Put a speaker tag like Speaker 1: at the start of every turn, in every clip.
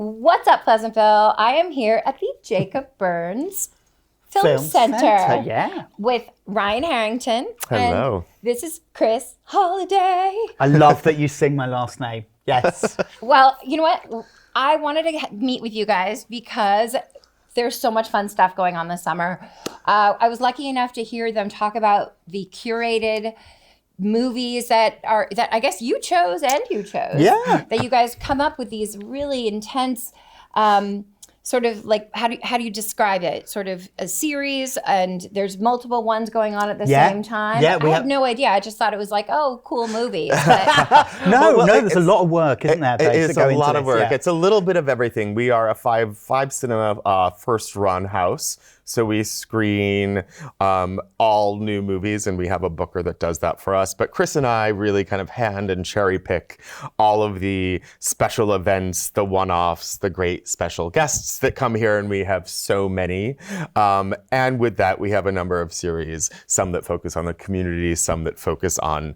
Speaker 1: What's up, Pleasantville? I am here at the Jacob Burns Film Center with Ryan Harrington.
Speaker 2: Hello.
Speaker 1: And this is Chris Holiday.
Speaker 3: I love that you sing my last name. Yes.
Speaker 1: Well, you know what? I wanted to meet with you guys because there's so much fun stuff going on this summer. I was lucky enough to hear them talk about the curated movies that I guess you chose.
Speaker 3: Yeah.
Speaker 1: That you guys come up with these really intense, sort of like, how do you describe it? Sort of a series, and there's multiple ones going on at the same time.
Speaker 3: Yeah,
Speaker 1: I had no idea. I just thought it was like, oh, cool movies.
Speaker 3: No, there's a lot of work, isn't there?
Speaker 2: It is a lot of work.
Speaker 3: Yeah.
Speaker 2: It's a little bit of everything. We are a five cinema first run house. So we screen all new movies, and we have a booker that does that for us. But Chris and I really kind of hand and cherry pick all of the special events, the one-offs, the great special guests that come here, and we have so many. And with that, we have a number of series, some that focus on the community, some that focus on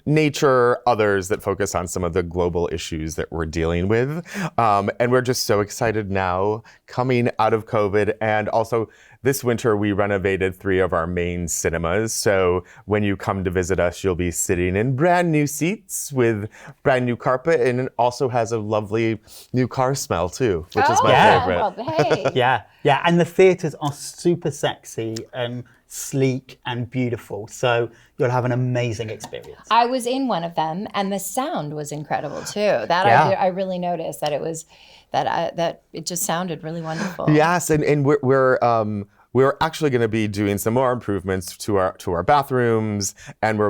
Speaker 2: nature, others that focus on some of the global issues that we're dealing with. And we're just so excited now, coming out of COVID, and also this winter, we renovated 3 of our main cinemas. So when you come to visit us, you'll be sitting in brand new seats with brand new carpet, and it also has a lovely new car smell too, which is my favorite.
Speaker 1: Well, hey.
Speaker 3: Yeah. And the theaters are super sexy and sleek and beautiful. So you'll have an amazing experience.
Speaker 1: I was in one of them, and the sound was incredible too. I really noticed that it was that it just sounded really wonderful.
Speaker 2: Yes, and we're actually going to be doing some more improvements to our bathrooms, and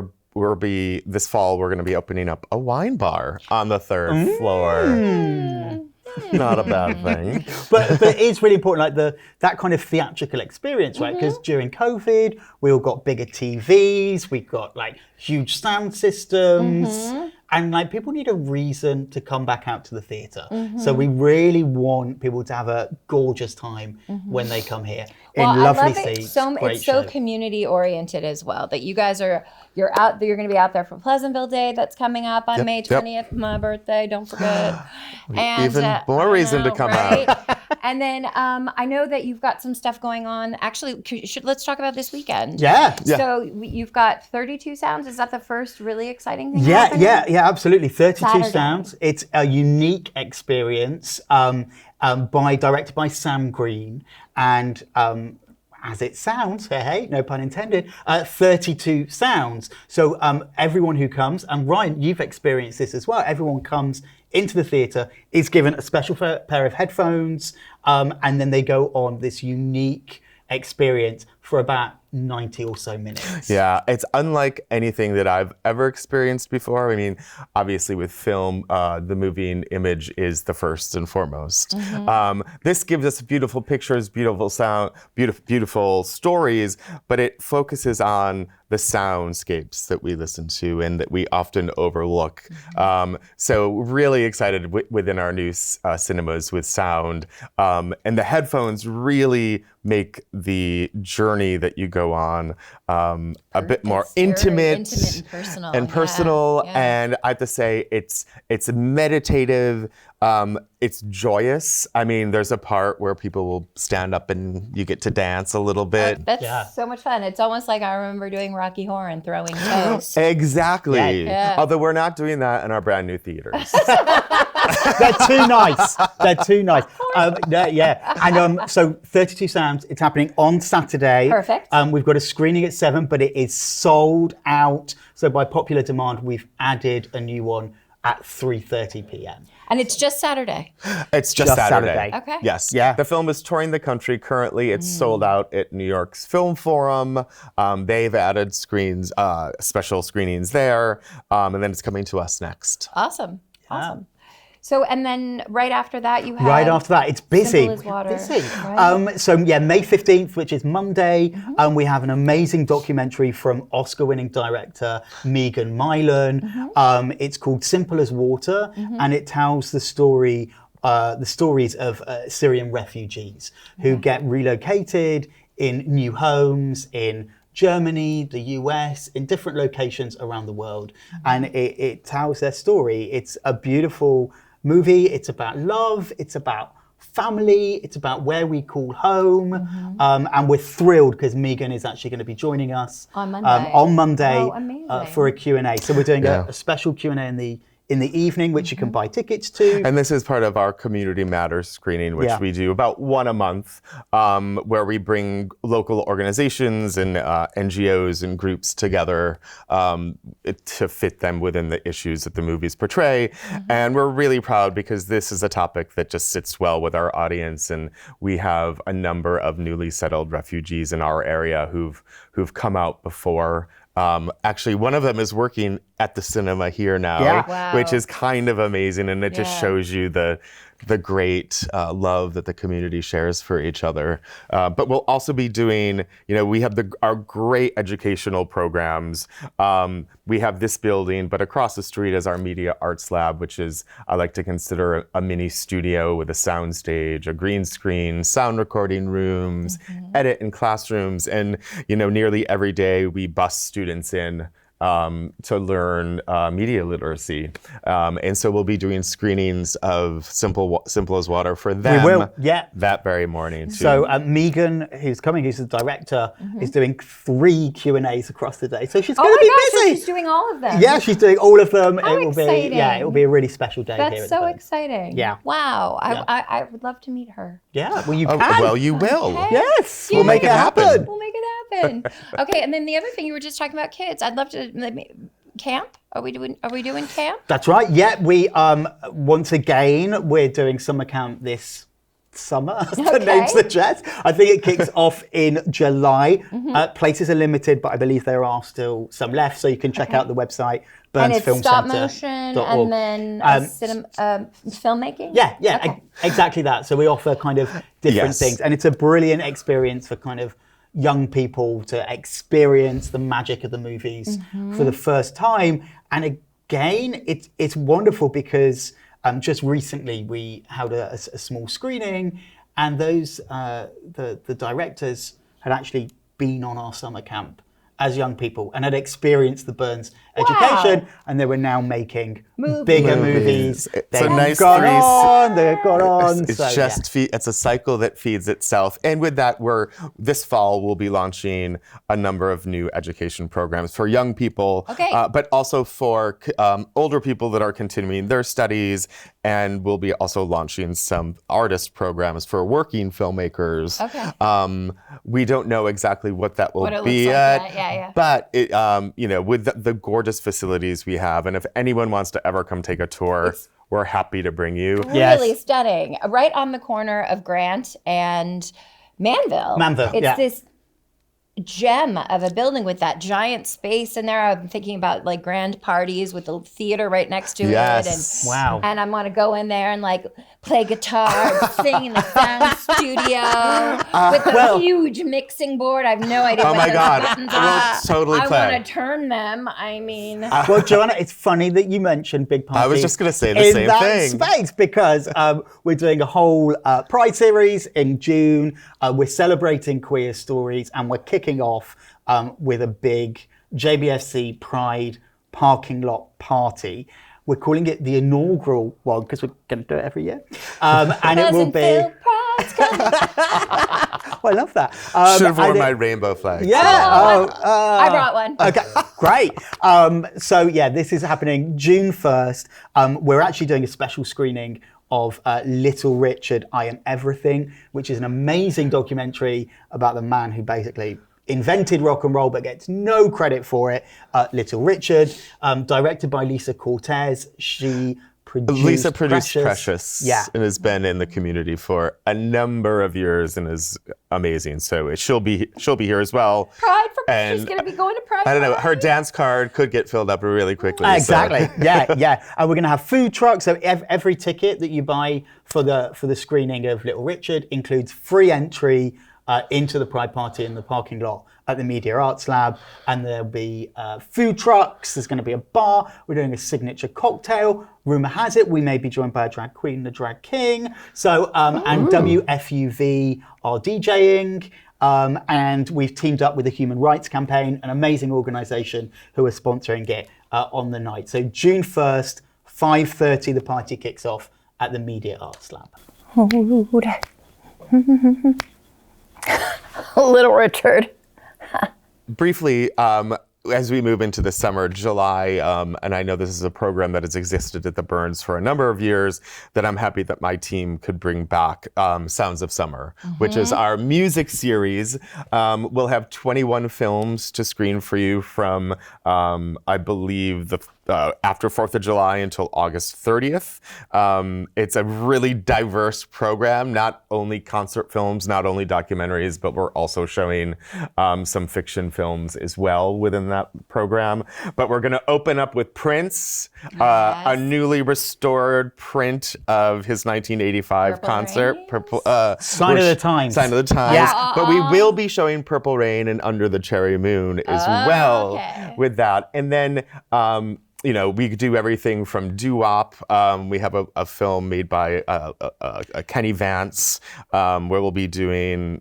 Speaker 2: this fall we're going to be opening up a wine bar on the 3rd floor. Not a bad thing.
Speaker 3: But it is really important, like that kind of theatrical experience, right? Because during COVID, we all got bigger TVs, we got like huge sound systems, and like people need a reason to come back out to the theater. So we really want people to have a gorgeous time when they come here in lovely seats.
Speaker 1: It's so community oriented as well. That you guys you're going to be out there for Pleasantville Day that's coming up on May 20th, my birthday. Don't forget. And
Speaker 2: even more reason to come out.
Speaker 1: And then I know that you've got some stuff going on. Actually, let's talk about this weekend.
Speaker 3: Yeah.
Speaker 1: So you've got 32 Sounds. Is that the first really exciting thing?
Speaker 3: Yeah, absolutely. 32
Speaker 1: Saturday.
Speaker 3: Sounds. It's a unique experience directed by Sam Green, and as it sounds, hey, no pun intended, 32 sounds. So everyone who comes, and Ryan, you've experienced this as well, everyone comes into the theatre, is given a special pair of headphones, and then they go on this unique experience for about 90 or so minutes.
Speaker 2: Yeah, it's unlike anything that I've ever experienced before. I mean, obviously with film, the moving image is the first and foremost. This gives us beautiful pictures, beautiful sound, beautiful stories, but it focuses on the soundscapes that we listen to and that we often overlook. So really excited within our new cinemas with sound. And the headphones really make the journey that you go on a bit more intimate and personal.
Speaker 1: Yeah.
Speaker 2: And I have to say it's meditative. It's joyous. I mean, there's a part where people will stand up and you get to dance a little bit.
Speaker 1: That's so much fun. It's almost like I remember doing Rocky Horror and throwing toast.
Speaker 2: Exactly.
Speaker 1: Yeah.
Speaker 2: Although we're not doing that in our brand new theaters.
Speaker 3: They're too nice. And so 32 Sounds, it's happening on Saturday.
Speaker 1: Perfect.
Speaker 3: We've got a screening at 7, but it is sold out. So by popular demand, we've added a new one at 3:30 p.m.
Speaker 1: And it's just Saturday.
Speaker 2: It's just Saturday.
Speaker 1: Okay.
Speaker 2: Yes.
Speaker 3: Yeah.
Speaker 2: The film is touring the country currently. It's sold out at New York's Film Forum. They've added special screenings there. And then it's coming to us next.
Speaker 1: Awesome. So, and then right after that, you have...
Speaker 3: Right after that, it's busy.
Speaker 1: Simple as Water.
Speaker 3: Right? So May 15th, which is Monday, we have an amazing documentary from Oscar-winning director Megan Milan. It's called Simple as Water, and it tells the stories of Syrian refugees who get relocated in new homes in Germany, the US, in different locations around the world. And it tells their story. It's a beautiful movie. It's about love. It's about family. It's about where we call home. And we're thrilled because Megan is actually going to be joining us
Speaker 1: On Monday. Oh, amazing.
Speaker 3: For a Q&A. So we're doing a special Q&A in the evening, which you can buy tickets to.
Speaker 2: And this is part of our Community Matters screening, which we do about one a month, where we bring local organizations and NGOs and groups together to fit them within the issues that the movies portray. And we're really proud because this is a topic that just sits well with our audience. And we have a number of newly settled refugees in our area who've come out before. Actually, one of them is working at the cinema here now, which is kind of amazing, and it just shows you the great love that the community shares for each other. But we'll also be doing, we have our great educational programs. We have this building, but across the street is our Media Arts Lab, which is, I like to consider a mini studio with a sound stage, a green screen, sound recording rooms, edit and classrooms. And, nearly every day we bus students in to learn media literacy. And so we'll be doing screenings of Simple as Water for them that very morning too.
Speaker 3: So Megan, who's the director, is doing 3 Q&As across the day. So she's going to be busy.
Speaker 1: So she's doing all of them.
Speaker 3: Yeah, she's doing all of them.
Speaker 1: How exciting.
Speaker 3: It will be a really special day here.
Speaker 1: That's so exciting.
Speaker 3: Yeah.
Speaker 1: Wow. I would love to meet her.
Speaker 3: Yeah, well, you can.
Speaker 2: Well, you will.
Speaker 1: Okay.
Speaker 3: Yes, we'll make it happen.
Speaker 1: We'll make it happen. Okay, and then the other thing, you were just talking about kids. I'd love to camp. Are we doing camp?
Speaker 3: That's right. Yeah, we once again we're doing summer camp this summer, as the name suggests. I think it kicks off in July. Places are limited, but I believe there are still some left, so you can check out the website.
Speaker 1: And it's stop motion and then filmmaking?
Speaker 3: Yeah, exactly that. So we offer kind of different things. And it's a brilliant experience for kind of young people to experience the magic of the movies for the first time. And again, it's wonderful because just recently we held a small screening, and those the directors had actually been on our summer camp as young people and had experienced the Burns education, and they were now making bigger movies. They've gone on.
Speaker 2: It's a cycle that feeds itself. And with that, this fall we'll be launching a number of new education programs for young people, but also for older people that are continuing their studies. And we'll be also launching some artist programs for working filmmakers. We don't know exactly what that will be yet, but it, with the gorgeous facilities we have, and if anyone wants to ever come take a tour, we're happy to bring you.
Speaker 1: Really stunning. Right on the corner of Grant and Manville. It's this gem of a building with that giant space in there. I'm thinking about like grand parties with the theater right next to it. And I want to go in there and like play guitar and sing in the sound studio with a huge mixing board. I have no idea what those buttons are.
Speaker 2: We'll totally play.
Speaker 1: I want to turn them. I mean.
Speaker 3: Well, Joanna, it's funny that you mentioned Big Party.
Speaker 2: I was just going to say the same thing.
Speaker 3: In that space, because we're doing a whole Pride series in June. We're celebrating queer stories, and we're kicking off with a big JBFC Pride parking lot party. We're calling it the inaugural one because we're going to do it every year. And it will be... I love that.
Speaker 2: Should have worn my rainbow flag.
Speaker 3: Yeah.
Speaker 1: I brought one.
Speaker 3: Okay, great. So yeah, this is happening June 1st. We're actually doing a special screening of Little Richard, I Am Everything, which is an amazing documentary about the man who basically invented rock and roll but gets no credit for it. Little Richard, directed by Lisa Cortez. Lisa produced Precious,
Speaker 2: and has been in the community for a number of years and is amazing. So she'll be here as well.
Speaker 1: Pride she's going to be going to Pride.
Speaker 2: I don't know. Her dance card could get filled up really quickly.
Speaker 3: Exactly. So. Yeah. And we're going to have food trucks. So every ticket that you buy for the screening of Little Richard includes free entry into the Pride Party in the parking lot at the Media Arts Lab, and there'll be food trucks, there's going to be a bar, we're doing a signature cocktail. Rumour has it we may be joined by a drag queen, the drag king. So, and WFUV are DJing, and we've teamed up with the Human Rights Campaign, an amazing organisation who are sponsoring it on the night. So June 1st, 5:30 the party kicks off at the Media Arts Lab.
Speaker 1: Little Richard.
Speaker 2: Briefly, as we move into the summer, July, and I know this is a program that has existed at the Burns for a number of years, that I'm happy that my team could bring back Sounds of Summer, which is our music series. We'll have 21 films to screen for you from, I believe, after 4th of July until August 30th. It's a really diverse program, not only concert films, not only documentaries, but we're also showing some fiction films as well within that program. But we're going to open up with Prince, a newly restored print of his 1985
Speaker 1: Purple
Speaker 2: concert.
Speaker 1: Rain?
Speaker 3: Sign of the Times.
Speaker 2: Sign of the Times.
Speaker 3: Yeah.
Speaker 2: But we will be showing Purple Rain and Under the Cherry Moon as well with that. And then you know, we do everything from doo-wop. We have a film made by Kenny Vance, where we'll be doing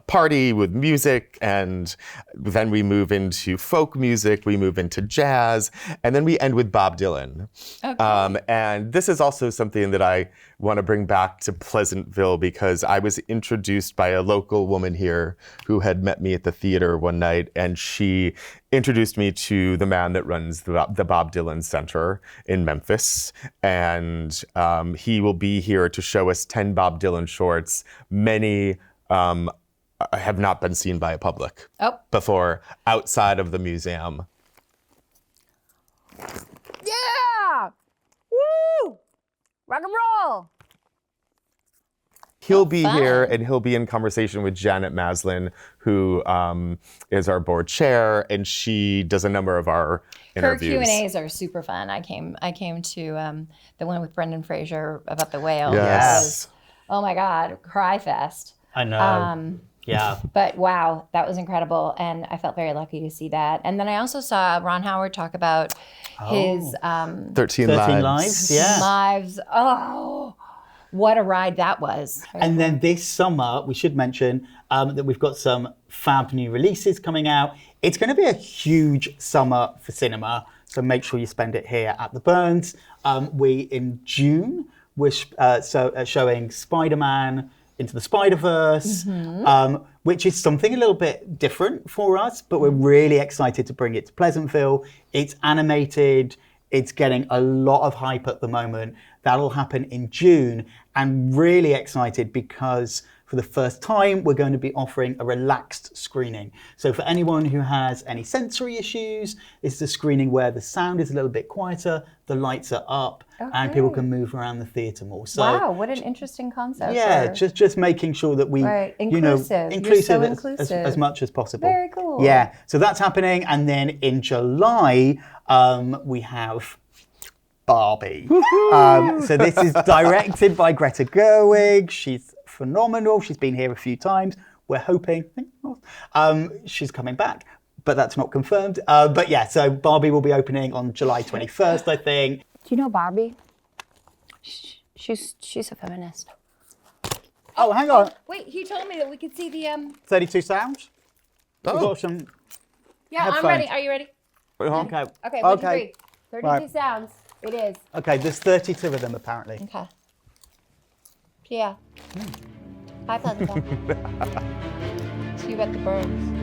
Speaker 2: party with music, and then we move into folk music, we move into jazz, and then we end with Bob Dylan. Okay. And this is also something that I want to bring back to Pleasantville, because I was introduced by a local woman here who had met me at the theater one night, and she introduced me to the man that runs the Bob Dylan Center in Memphis. And he will be here to show us 10 Bob Dylan shorts. Many have not been seen by a public before outside of the museum.
Speaker 1: Yeah! Woo! Rock and roll!
Speaker 2: He'll be here, and he'll be in conversation with Janet Maslin, who is our board chair, and she does a number of our interviews.
Speaker 1: Her Q&As are super fun. I came to the one with Brendan Fraser about the whale.
Speaker 2: Yes.
Speaker 1: Oh my God, cry fest.
Speaker 3: I know. Yeah.
Speaker 1: But wow, that was incredible, and I felt very lucky to see that. And then I also saw Ron Howard talk about his
Speaker 2: 13
Speaker 3: Lives. Yeah.
Speaker 1: lives. Oh, what a ride that was.
Speaker 3: And then this summer, we should mention that we've got some fab new releases coming out. It's going to be a huge summer for cinema, so make sure you spend it here at the Burns. In June, we're showing Spider-Man Into the Spider-Verse, which is something a little bit different for us, but we're really excited to bring it to Pleasantville. It's animated. It's getting a lot of hype at the moment. That'll happen in June, and really excited because for the first time, we're going to be offering a relaxed screening. So for anyone who has any sensory issues, this is a screening where the sound is a little bit quieter, the lights are up, and people can move around the theatre more. So,
Speaker 1: wow, what an interesting concept.
Speaker 3: Yeah, just making sure that we,
Speaker 1: inclusive.
Speaker 3: inclusive,
Speaker 1: inclusive.
Speaker 3: As much as possible.
Speaker 1: Very cool.
Speaker 3: Yeah, so that's happening. And then in July, we have Barbie. So this is directed by Greta Gerwig. She's phenomenal. She's been here a few times. We're hoping she's coming back, but that's not confirmed. But yeah, so Barbie will be opening on July 21st, I think.
Speaker 1: Do you know Barbie? She's a feminist.
Speaker 3: Oh, hang on.
Speaker 1: Wait, he told me that we could see the
Speaker 3: 32 sounds.
Speaker 2: Oh.
Speaker 3: We've got some
Speaker 1: Yeah,
Speaker 3: headphones.
Speaker 1: I'm ready. Are you ready?
Speaker 3: Okay.
Speaker 1: Okay, 1, 2, 3. 32
Speaker 3: Right.
Speaker 1: sounds. It is.
Speaker 3: Okay, there's 32 of them apparently.
Speaker 1: Okay. Yeah. Hi, Pleasantville. See you at the Burns.